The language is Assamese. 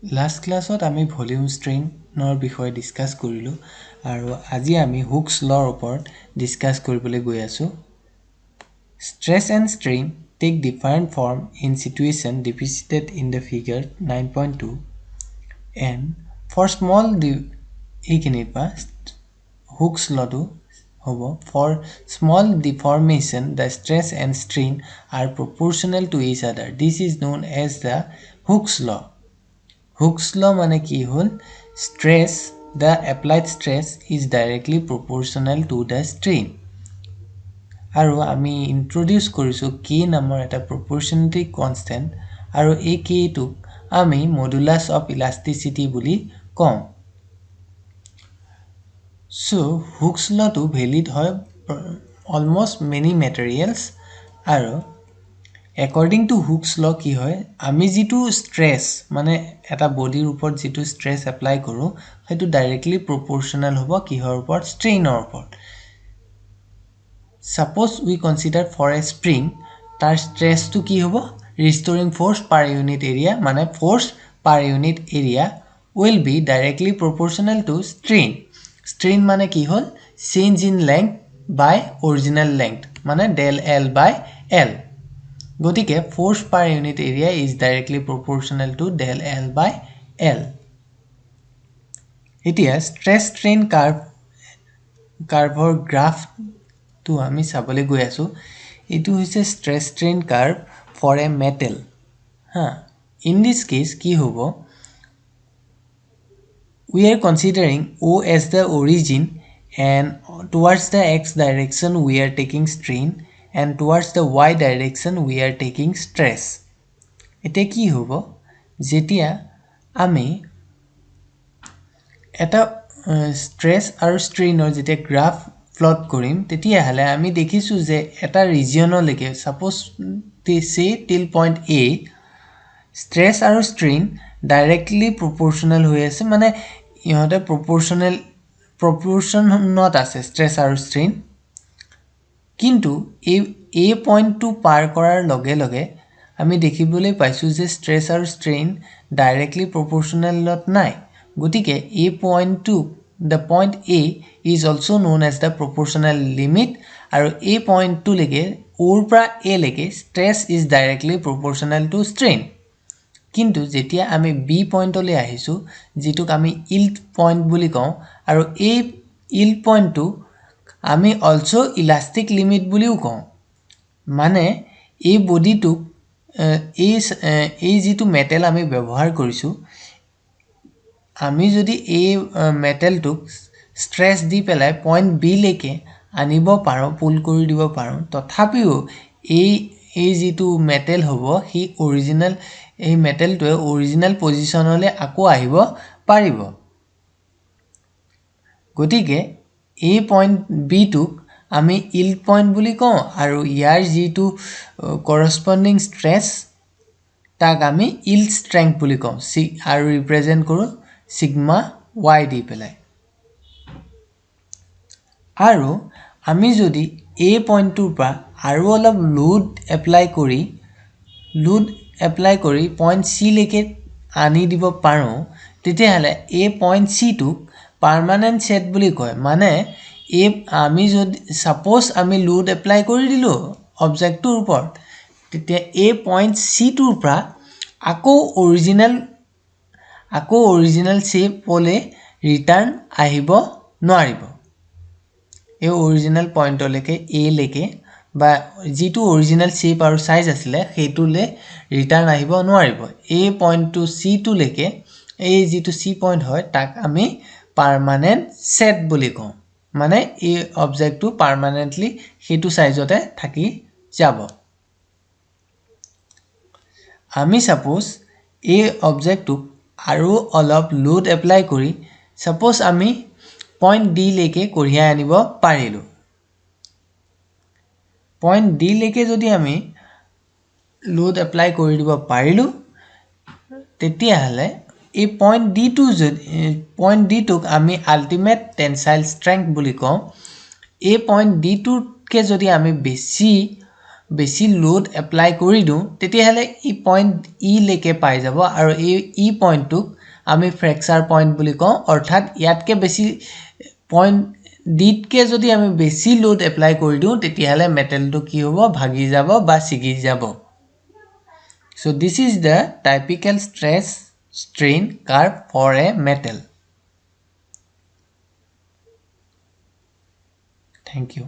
Last classত আমি ভলিউম ষ্ট্ৰেইনৰ বিষয়ে ডিসকাস কৰিলো আৰু আজি আমি হুকস লৰ ওপৰত ডিসকাস কৰিবলৈ গৈ আছো Stress and strain take different form in situation depicted in the figure 9.2 and for small এইখিনিৰ পৰা হুকস লটো হ'ব for small deformation the stress and strain are proportional to each other this is known as the Hooke's law Hooke's law মানে কি হল stress the applied stress is directly proportional to the strain আৰু আমি ইন্ট্ৰোডিউস কৰিছো k নামৰ এটা proportionality constant আৰু এই k টোক আমি modulus of elasticity বুলি কওঁ so Hooke's law টো valid হয় almost many materials আৰু according to Hooke's law কি হয় আমি যেটো stress মানে এটা বডিৰ ওপৰত যেটো stress apply কৰো হেতু directly proportional হ'ব কিহৰ ওপৰত strainৰ ওপৰত suppose we consider for a spring তাৰ stress to কি হ'ব restoring force per unit area মানে force per unit area will be directly proportional to strain strain মানে কি হ'ল change in length by original length মানে del L by L গতিকে force per unit area is directly proportional to del L by L এতিয়া stress strain curve graph to আমি চাবলৈ গৈ আছো এটো হৈছে stress strain curve for a metal in this case কি হ'ব we are considering O as the origin and towards the x direction we are taking strain and towards the y direction we are taking stress এতে কি হ'ব যেতিয়া আমি এটা stress আৰু strainৰ যেতিয়া গ্ৰাফ প্লট কৰিম তেতিয়া হলে আমি দেখিছো যে এটা ৰিজিয়নলৈকে suppose say till point A stress আৰু strain directly proportional হৈ আছে মানে ইহতে proportionত আছে stress আৰু strain কিন্তু এই পইণ্ট টো পাৰ কৰাৰ লগে লগে আমি দেখিবলৈ পাইছো যে stress আৰু strain directly proportional not নাই গতিকে এই পইণ্ট টো the point A is also known as the proportional limit আৰু এই পইণ্ট টো লৈকে O পৰা A লৈকে stress is directly proportional to strain কিন্তু যেতিয়া আমি B পইণ্টলৈ আহিছো যেটোক আমি yield point বুলি কওঁ আৰু এই yield point টো আমি also elastic limit বুলিও কওঁ মানে এই বডিটো এই যেটো মেটেল আমি ব্যৱহাৰ কৰিছো আমি যদি এই মেটেলটোক স্ট্ৰেস দি পেলাই পইণ্ট বি লৈকে আনিব পাৰো পুল কৰি দিব পাৰো তথাপিও এই যেটো মেটেল হ'ব হি অৰিজিনাল এই মেটেলটোৱে অৰিজিনাল পজিশনলৈ আকৌ আহিব পাৰিব গতিকে এই পইণ্ট বি টোক আমি yield point বুলি কওঁ আৰু ইয়াৰ যেটো corresponding stress তাক আমি yield strength বুলি কওঁ আৰু ৰিপ্ৰেজেন্ট কৰো sigma y দি পেলাই আৰু আমি যদি এই পইণ্টটোৰ পৰা আৰু অলপ লোড এপ্লাই কৰি পইণ্ট সি লৈকে আনি দিব পাৰো তেতিয়া হলে এই পইণ্ট সি টো পার্মানেন্ট সেট বুলি কয় মানে এই আমি যদি সাপোজ আমি লোড এপ্লাই কৰি দিলো অবজেক্টটোৰ ওপৰত তেতিয়া এই পইণ্ট সি টোৰ পৰা আকৌ অৰিজিনাল শেপ হলে ৰিটাৰ্ন আহিব নোৱাৰিব এই অৰিজিনাল পইণ্টলৈকে A লৈকে বা যেটো অৰিজিনাল শেপ আৰু সাইজ আছিল হেতুলে ৰিটাৰ্ন আহিব নোৱাৰিব এই পইণ্ট টু সি টু লৈকে এই যেটো সি পইণ্ট হয় তাক আমি পার্মানেন্ট সেট বুলি কওঁ মানে এই অবজেক্টটো পার্মানেন্টলি হেতু সাইজতে থাকি যাব আমি সাপোজ এই অবজেক্টটো আৰু অলপ লোড এপ্লাই কৰি সাপোজ আমি পইণ্ট ডি লৈকে কঢ়িয়াই আনিব পাৰিলো পইণ্ট ডি লৈকে যদি আমি লোড এপ্লাই কৰি দিব পাৰিলো তেতিয়া হলে এই পইণ্ট ডি টোক আমি আল্টিমেট টেনসাইল স্ট্ৰেংথ বুলি কওঁ এই পইণ্ট ডি টোকে যদি আমি বেছি বেছি লোড এপ্লাই কৰি দিওঁ তেতিয়াহলে ই পইণ্ট ই লেকে পাই যাব আৰু এই পইণ্টটোক আমি ফ্ৰেকচাৰ পইণ্ট বুলি কওঁ অৰ্থাৎ ইয়াতকে বেছি পইণ্ট ডিতকে যদি আমি বেছি লোড এপ্লাই কৰি দিওঁ তেতিয়াহলে মেটেলটো কি হ'ব ভাগি যাব বা ছিগি যাব so this is the typical stress strain curve for a metal thank you